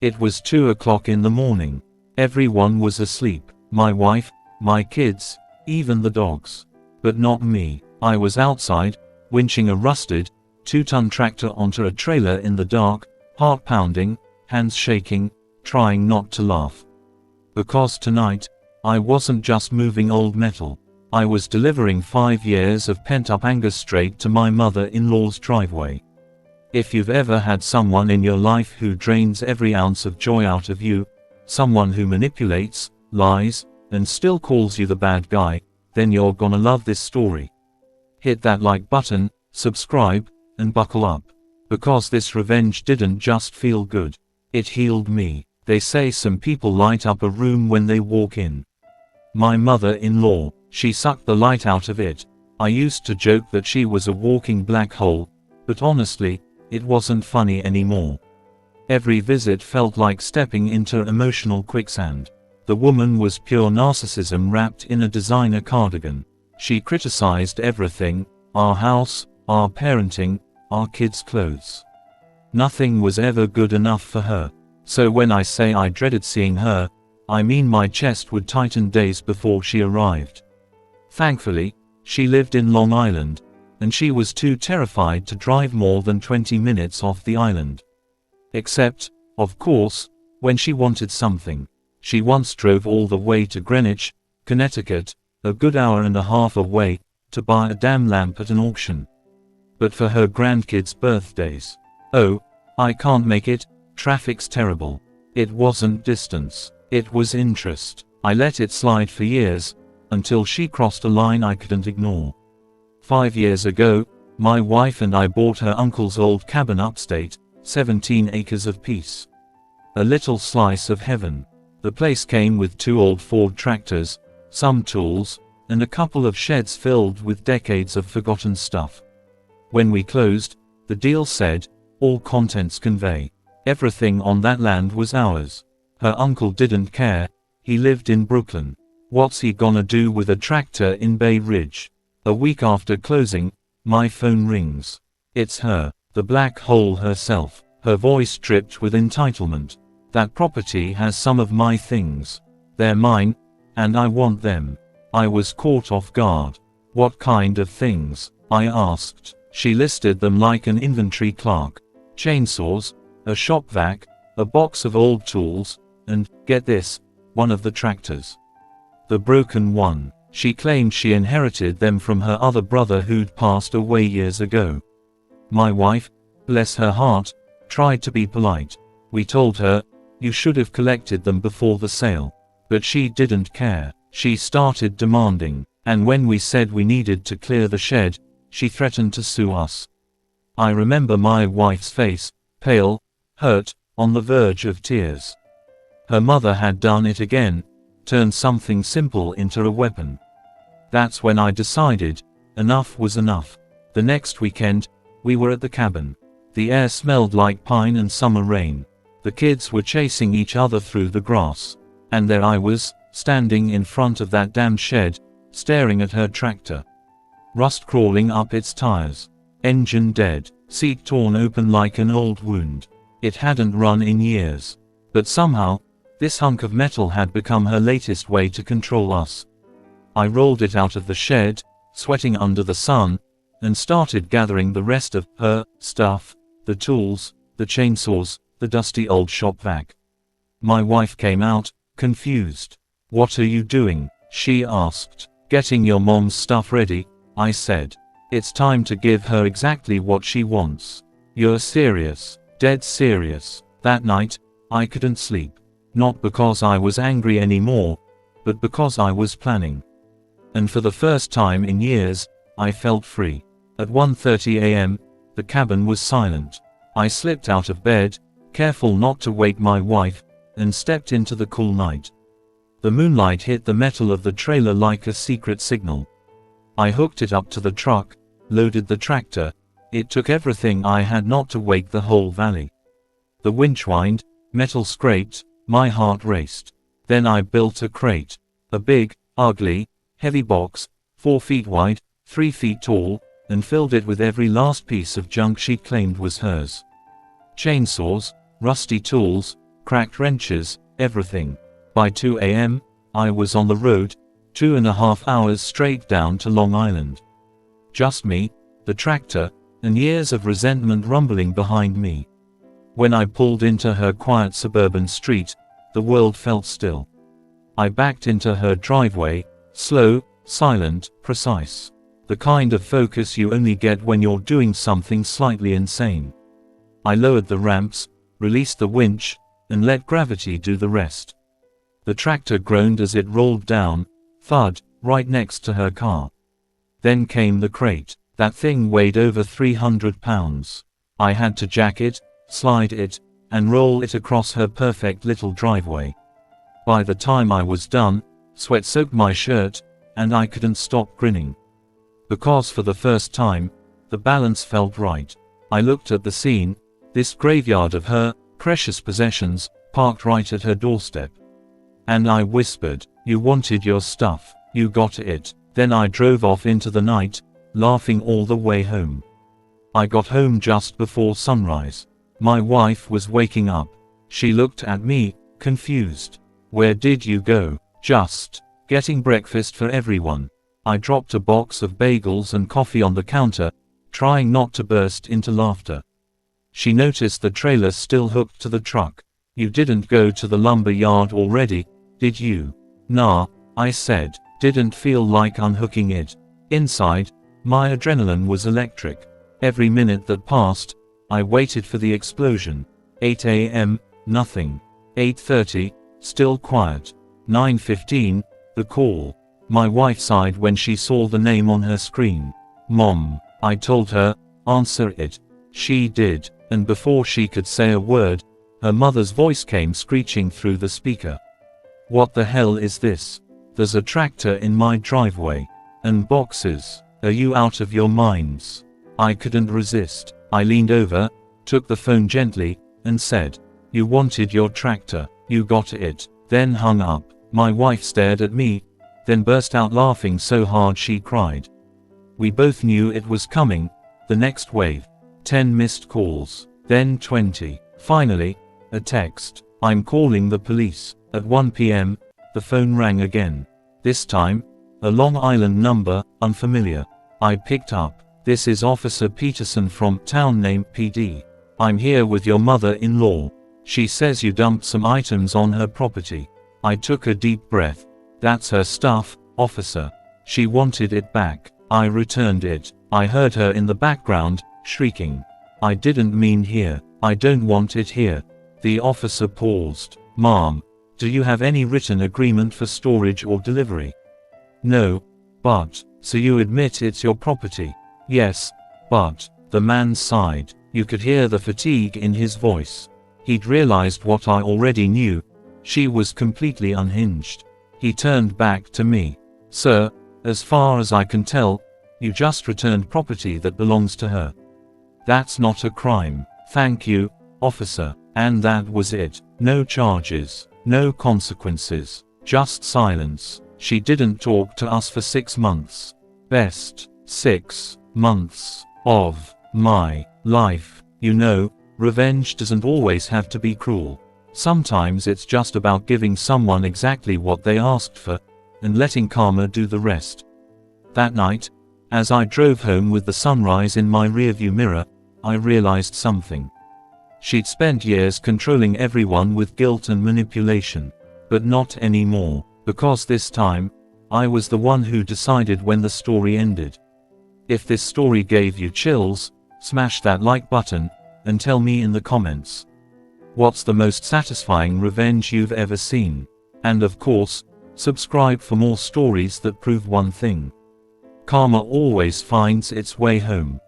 It was 2 o'clock in the morning. Everyone was asleep. My wife, my kids, even the dogs. But not me. I was outside, winching a rusted, 2-ton tractor onto a trailer in the dark, heart pounding, hands shaking, trying not to laugh. Because tonight, I wasn't just moving old metal. I was delivering 5 years of pent-up anger straight to my mother-in-law's driveway. If you've ever had someone in your life who drains every ounce of joy out of you, someone who manipulates, lies, and still calls you the bad guy, then you're gonna love this story. Hit that like button, subscribe, and buckle up. Because this revenge didn't just feel good. It healed me. They say some people light up a room when they walk in. My mother-in-law, she sucked the light out of it. I used to joke that she was a walking black hole, but honestly, it wasn't funny anymore. Every visit felt like stepping into emotional quicksand. The woman was pure narcissism wrapped in a designer cardigan. She criticized everything: our house, our parenting, our kids' clothes. Nothing was ever good enough for her. So when I say I dreaded seeing her, I mean my chest would tighten days before she arrived. Thankfully, she lived in Long Island, and she was too terrified to drive more than 20 minutes off the island. Except, of course, when she wanted something. She once drove all the way to Greenwich, Connecticut, a good hour and a half away, to buy a damn lamp at an auction. But for her grandkids' birthdays. Oh, I can't make it, traffic's terrible. It wasn't distance, it was interest. I let it slide for years, until she crossed a line I couldn't ignore. 5 years ago, my wife and I bought her uncle's old cabin upstate, 17 acres of peace. A little slice of heaven. The place came with 2 old Ford tractors, some tools, and a couple of sheds filled with decades of forgotten stuff. When we closed, the deal said, all contents convey. Everything on that land was ours. Her uncle didn't care, he lived in Brooklyn. What's he gonna do with a tractor in Bay Ridge? A week after closing, my phone rings. It's her, the black hole herself, her voice dripped with entitlement. That property has some of my things. They're mine, and I want them. I was caught off guard. What kind of things? I asked. She listed them like an inventory clerk. Chainsaws, a shop vac, a box of old tools, and, get this, one of the tractors. The broken one. She claimed she inherited them from her other brother who'd passed away years ago. My wife, bless her heart, tried to be polite. We told her, you should have collected them before the sale. But she didn't care. She started demanding, and when we said we needed to clear the shed, she threatened to sue us. I remember my wife's face, pale, hurt, on the verge of tears. Her mother had done it again, turned something simple into a weapon. That's when I decided, enough was enough. The next weekend, we were at the cabin. The air smelled like pine and summer rain. The kids were chasing each other through the grass. And there I was, standing in front of that damn shed, staring at her tractor. Rust crawling up its tires. Engine dead. Seat torn open like an old wound. It hadn't run in years. But somehow, this hunk of metal had become her latest way to control us. I rolled it out of the shed, sweating under the sun, and started gathering the rest of her stuff, the tools, the chainsaws, the dusty old shop vac. My wife came out, confused. What are you doing? She asked. Getting your mom's stuff ready, I said. It's time to give her exactly what she wants. You're serious? Dead serious. That night, I couldn't sleep. Not because I was angry anymore, but because I was planning. And for the first time in years, I felt free. At 1:30 a.m., the cabin was silent. I slipped out of bed, careful not to wake my wife, and stepped into the cool night. The moonlight hit the metal of the trailer like a secret signal. I hooked it up to the truck, loaded the tractor. It took everything I had not to wake the whole valley. The winch whined, metal scraped, my heart raced. Then I built a crate. A big, ugly, heavy box, 4 feet wide, 3 feet tall, and filled it with every last piece of junk she claimed was hers. Chainsaws, rusty tools, cracked wrenches, everything. By 2 a.m., I was on the road, 2.5 hours straight down to Long Island. Just me, the tractor, and years of resentment rumbling behind me. When I pulled into her quiet suburban street, the world felt still. I backed into her driveway, slow, silent, precise. The kind of focus you only get when you're doing something slightly insane. I lowered the ramps, released the winch, and let gravity do the rest. The tractor groaned as it rolled down, thud, right next to her car. Then came the crate. That thing weighed over 300 pounds. I had to jack it, slide it, and roll it across her perfect little driveway. By the time I was done, sweat soaked my shirt, and I couldn't stop grinning. Because for the first time, the balance felt right. I looked at the scene, this graveyard of her precious possessions, parked right at her doorstep. And I whispered, "You wanted your stuff, you got it." Then I drove off into the night, laughing all the way home. I got home just before sunrise. My wife was waking up. She looked at me, confused. "Where did you go?" "Just getting breakfast for everyone." I dropped a box of bagels and coffee on the counter, trying not to burst into laughter. She noticed the trailer still hooked to the truck. "You didn't go to the lumber yard already, did you?" "Nah," I said. Didn't feel like unhooking it. Inside, my adrenaline was electric. Every minute that passed, I waited for the explosion. 8 a.m., nothing. 8:30, still quiet. 9:15, the call. My wife sighed when she saw the name on her screen. "Mom," I told her, "answer it." She did, and before she could say a word, her mother's voice came screeching through the speaker. "What the hell is this? There's a tractor in my driveway. And boxes. Are you out of your minds?" I couldn't resist. I leaned over, took the phone gently, and said, "You wanted your tractor, you got it," then hung up. My wife stared at me, then burst out laughing so hard she cried. We both knew it was coming, the next wave. 10 missed calls, then 20. Finally, a text. "I'm calling the police." At 1 p.m., the phone rang again. This time, a Long Island number, unfamiliar. I picked up. "This is Officer Peterson from town name PD. I'm here with your mother-in-law. She says you dumped some items on her property." I took a deep breath. "That's her stuff, officer. She wanted it back. I returned it." I heard her in the background, shrieking. "I didn't mean here. I don't want it here." The officer paused. "Ma'am, do you have any written agreement for storage or delivery?" "No, but, so you admit it's your property?" "Yes, but," the man sighed. You could hear the fatigue in his voice. He'd realized what I already knew. She was completely unhinged. He turned back to me. "Sir, as far as I can tell, you just returned property that belongs to her. That's not a crime." "Thank you, officer." And that was it. No charges. No consequences. Just silence. She didn't talk to us for 6 months. Best 6 months of my life. You know, revenge doesn't always have to be cruel. Sometimes it's just about giving someone exactly what they asked for, and letting karma do the rest. That night, as I drove home with the sunrise in my rearview mirror, I realized something. She'd spent years controlling everyone with guilt and manipulation. But not anymore, because this time, I was the one who decided when the story ended. If this story gave you chills, smash that like button, and tell me in the comments. What's the most satisfying revenge you've ever seen? And of course, subscribe for more stories that prove one thing. Karma always finds its way home.